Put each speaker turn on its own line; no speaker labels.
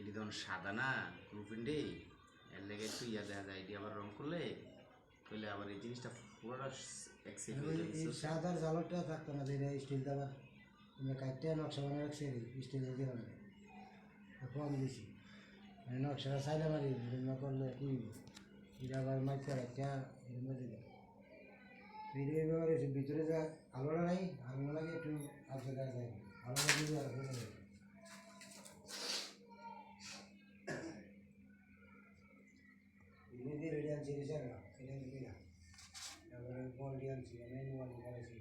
এটি তখন সাদা না রুফিন্ডি এর লেগে একটু ইয়া দেখা যায় এটি আবার রং করলে আবার এই জিনিসটা পুরোটা
সাদার জালটা থাকতো না যে স্টিল দাবা কাটতে নকশা বানিয়ে রাখছে স্টিলের দিয়ে বানাবে কম দিছি নকশাটা চাইলে মারি এরকম করলে কি এটা আবার মাইতে রাখতে এরকম দিলে এইভাবে ভিতরে যা আলোটা নাই আলো লাগে একটু আসে দেখা যায় আলো লাগিয়ে আর নিজের রেডি আনছি রিসার না এটা দিবি না তারপরে বল দিয়ে আনছি আমি মোবাইল করেছি